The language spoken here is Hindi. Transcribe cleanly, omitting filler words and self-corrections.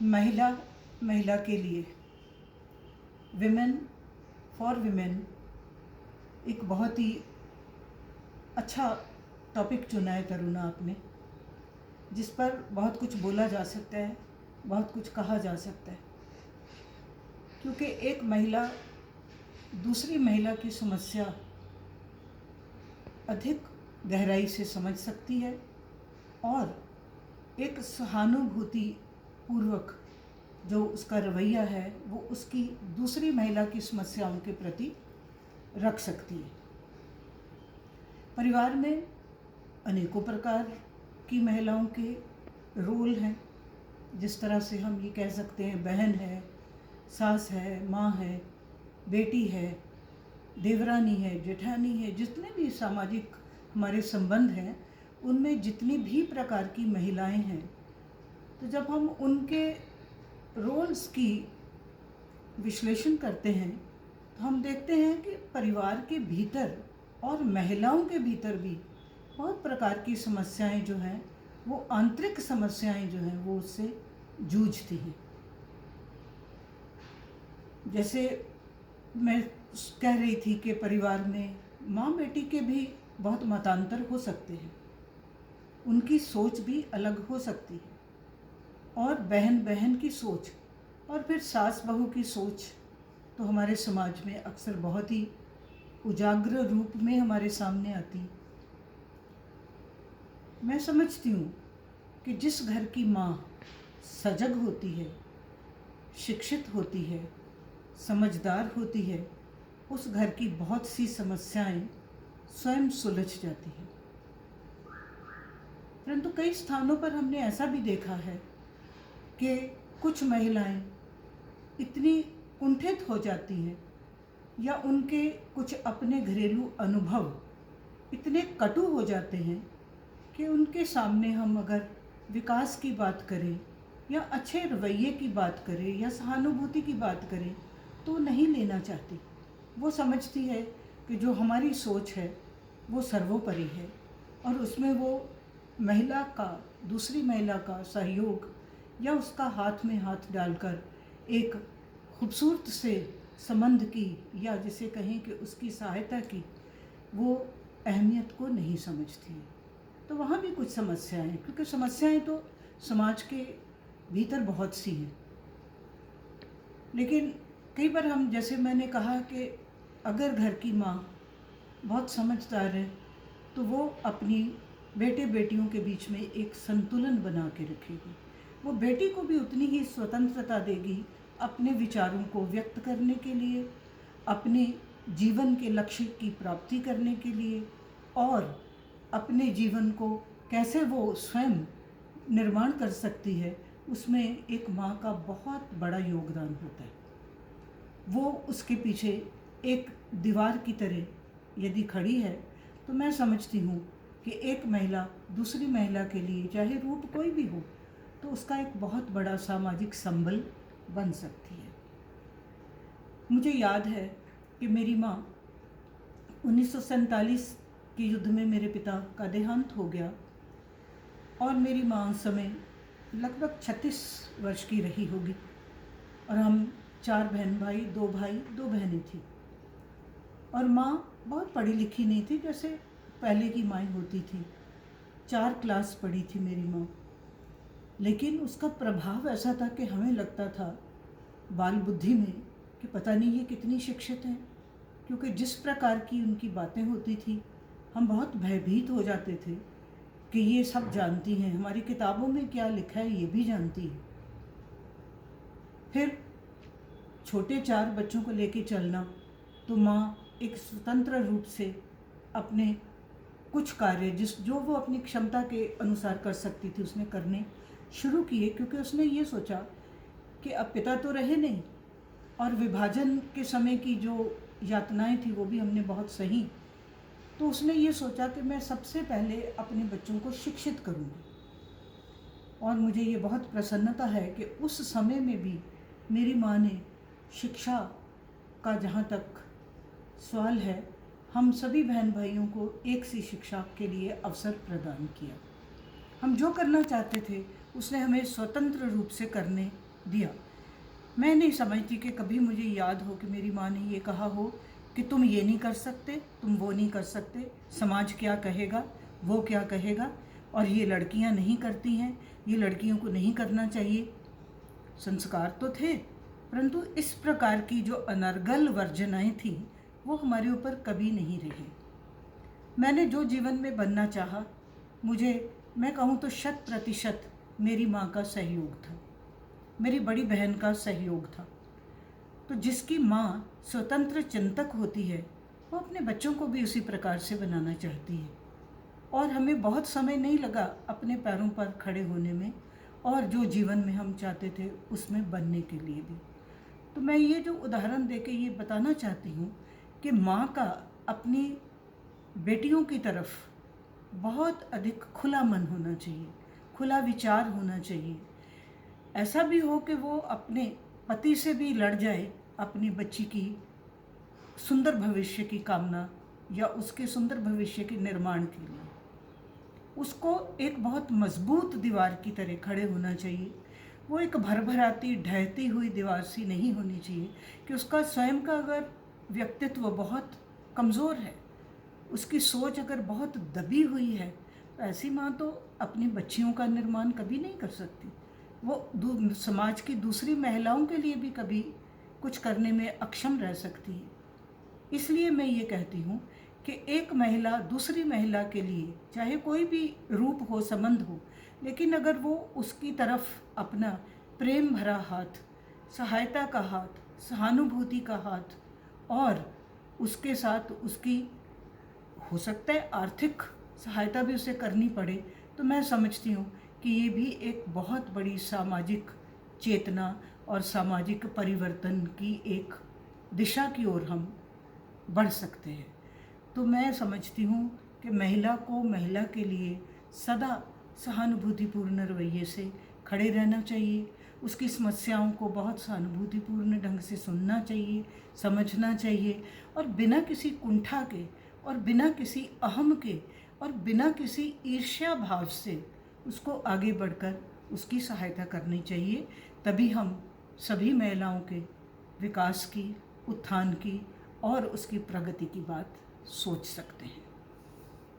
महिला महिला के लिए, विमेन फॉर विमेन एक बहुत ही अच्छा टॉपिक चुना है तरुणा आपने, जिस पर बहुत कुछ बोला जा सकता है, बहुत कुछ कहा जा सकता है। क्योंकि एक महिला दूसरी महिला की समस्या अधिक गहराई से समझ सकती है और एक सहानुभूति पूर्वक जो उसका रवैया है वो उसकी दूसरी महिला की समस्याओं के प्रति रख सकती है। परिवार में अनेकों प्रकार की महिलाओं के रोल हैं। जिस तरह से हम ये कह सकते हैं बहन है, सास है, माँ है, बेटी है, देवरानी है, जेठानी है, जितने भी सामाजिक हमारे संबंध हैं उनमें जितनी भी प्रकार की महिलाएं हैं, तो जब हम उनके रोल्स की विश्लेषण करते हैं तो हम देखते हैं कि परिवार के भीतर और महिलाओं के भीतर भी बहुत प्रकार की समस्याएं जो हैं वो आंतरिक समस्याएं जो हैं वो उससे जूझती हैं। जैसे मैं कह रही थी कि परिवार में माँ बेटी के भी बहुत मतांतर हो सकते हैं, उनकी सोच भी अलग हो सकती है, और बहन बहन की सोच और फिर सास बहू की सोच तो हमारे समाज में अक्सर बहुत ही उजागर रूप में हमारे सामने आती। मैं समझती हूँ कि जिस घर की माँ सजग होती है, शिक्षित होती है, समझदार होती है, उस घर की बहुत सी समस्याएं स्वयं सुलझ जाती हैं। परंतु कई स्थानों पर हमने ऐसा भी देखा है कि कुछ महिलाएं इतनी कुंठित हो जाती हैं या उनके कुछ अपने घरेलू अनुभव इतने कटु हो जाते हैं कि उनके सामने हम अगर विकास की बात करें या अच्छे रवैये की बात करें या सहानुभूति की बात करें तो नहीं लेना चाहती। वो समझती है कि जो हमारी सोच है वो सर्वोपरि है और उसमें वो महिला का, दूसरी महिला का सहयोग या उसका हाथ में हाथ डालकर एक खूबसूरत से संबंध की या जिसे कहें कि उसकी सहायता की वो अहमियत को नहीं समझती है। तो वहाँ भी कुछ समस्याएं हैं, क्योंकि समस्याएं तो समाज के भीतर बहुत सी हैं। लेकिन कई बार हम, जैसे मैंने कहा कि अगर घर की माँ बहुत समझदार है तो वो अपनी बेटे बेटियों के बीच में एक संतुलन बना के रखेगी। वो बेटी को भी उतनी ही स्वतंत्रता देगी अपने विचारों को व्यक्त करने के लिए, अपने जीवन के लक्ष्य की प्राप्ति करने के लिए, और अपने जीवन को कैसे वो स्वयं निर्माण कर सकती है उसमें एक माँ का बहुत बड़ा योगदान होता है। वो उसके पीछे एक दीवार की तरह यदि खड़ी है तो मैं समझती हूँ कि एक महिला दूसरी महिला के लिए, चाहे रूप कोई भी हो, तो उसका एक बहुत बड़ा सामाजिक संबल बन सकती है। मुझे याद है कि मेरी माँ 1947 के युद्ध में मेरे पिता का देहांत हो गया और मेरी माँ उस समय लगभग 36 वर्ष की रही होगी और हम 4 बहन भाई, 2 भाई 2 बहनें थी। और माँ बहुत पढ़ी लिखी नहीं थी जैसे पहले की माँ होती थी। 4 क्लास पढ़ी थी मेरी माँ, लेकिन उसका प्रभाव ऐसा था कि हमें लगता था बाल बुद्धि में कि पता नहीं ये कितनी शिक्षित हैं, क्योंकि जिस प्रकार की उनकी बातें होती थी हम बहुत भयभीत हो जाते थे कि ये सब जानती हैं, हमारी किताबों में क्या लिखा है ये भी जानती है। फिर छोटे 4 बच्चों को लेके चलना, तो माँ एक स्वतंत्र रूप से अपने कुछ कार्य जो वो अपनी क्षमता के अनुसार कर सकती थी उसने करने शुरू किए, क्योंकि उसने ये सोचा कि अब पिता तो रहे नहीं और विभाजन के समय की जो यातनाएं थी वो भी हमने बहुत सही। तो उसने ये सोचा कि मैं सबसे पहले अपने बच्चों को शिक्षित करूँगी। और मुझे ये बहुत प्रसन्नता है कि उस समय में भी मेरी माँ ने शिक्षा का, जहाँ तक सवाल है, हम सभी बहन भाइयों को एक सी शिक्षा के लिए अवसर प्रदान किया। हम जो करना चाहते थे उसने हमें स्वतंत्र रूप से करने दिया। मैं नहीं समझती कि कभी मुझे याद हो कि मेरी माँ ने ये कहा हो कि तुम ये नहीं कर सकते, तुम वो नहीं कर सकते, समाज क्या कहेगा, वो क्या कहेगा, और ये लड़कियां नहीं करती हैं, ये लड़कियों को नहीं करना चाहिए। संस्कार तो थे, परंतु इस प्रकार की जो अनर्गल वर्जनाएं थी वो हमारे ऊपर कभी नहीं रही। मैंने जो जीवन में बनना चाहा, मुझे मैं कहूँ तो 100% मेरी माँ का सहयोग था, मेरी बड़ी बहन का सहयोग था। तो जिसकी माँ स्वतंत्र चिंतक होती है वो अपने बच्चों को भी उसी प्रकार से बनाना चाहती है। और हमें बहुत समय नहीं लगा अपने पैरों पर खड़े होने में और जो जीवन में हम चाहते थे उसमें बनने के लिए भी। तो मैं ये जो उदाहरण देके ये बताना चाहती हूँ कि माँ का अपनी बेटियों की तरफ बहुत अधिक खुला मन होना चाहिए, खुला विचार होना चाहिए। ऐसा भी हो कि वो अपने पति से भी लड़ जाए अपनी बच्ची की सुंदर भविष्य की कामना या उसके सुंदर भविष्य के निर्माण के लिए। उसको एक बहुत मजबूत दीवार की तरह खड़े होना चाहिए। वो एक भरभराती ढहती हुई दीवार सी नहीं होनी चाहिए कि उसका स्वयं का अगर व्यक्तित्व बहुत कमज़ोर है, उसकी सोच अगर बहुत दबी हुई है, तो ऐसी माँ तो अपनी बच्चियों का निर्माण कभी नहीं कर सकती। वो समाज की दूसरी महिलाओं के लिए भी कभी कुछ करने में अक्षम रह सकती है। इसलिए मैं ये कहती हूँ कि एक महिला दूसरी महिला के लिए चाहे कोई भी रूप हो, संबंध हो, लेकिन अगर वो उसकी तरफ अपना प्रेम भरा हाथ, सहायता का हाथ, सहानुभूति का हाथ और उसके साथ उसकी हो सकता है आर्थिक सहायता भी उसे करनी पड़े, तो मैं समझती हूँ कि ये भी एक बहुत बड़ी सामाजिक चेतना और सामाजिक परिवर्तन की एक दिशा की ओर हम बढ़ सकते हैं। तो मैं समझती हूँ कि महिला को महिला के लिए सदा सहानुभूतिपूर्ण रवैये से खड़े रहना चाहिए, उसकी समस्याओं को बहुत सहानुभूतिपूर्ण ढंग से सुनना चाहिए, समझना चाहिए और बिना किसी कुंठा के और बिना किसी अहम के और बिना किसी ईर्ष्या भाव से उसको आगे बढ़कर उसकी सहायता करनी चाहिए। तभी हम सभी महिलाओं के विकास की, उत्थान की और उसकी प्रगति की बात सोच सकते हैं।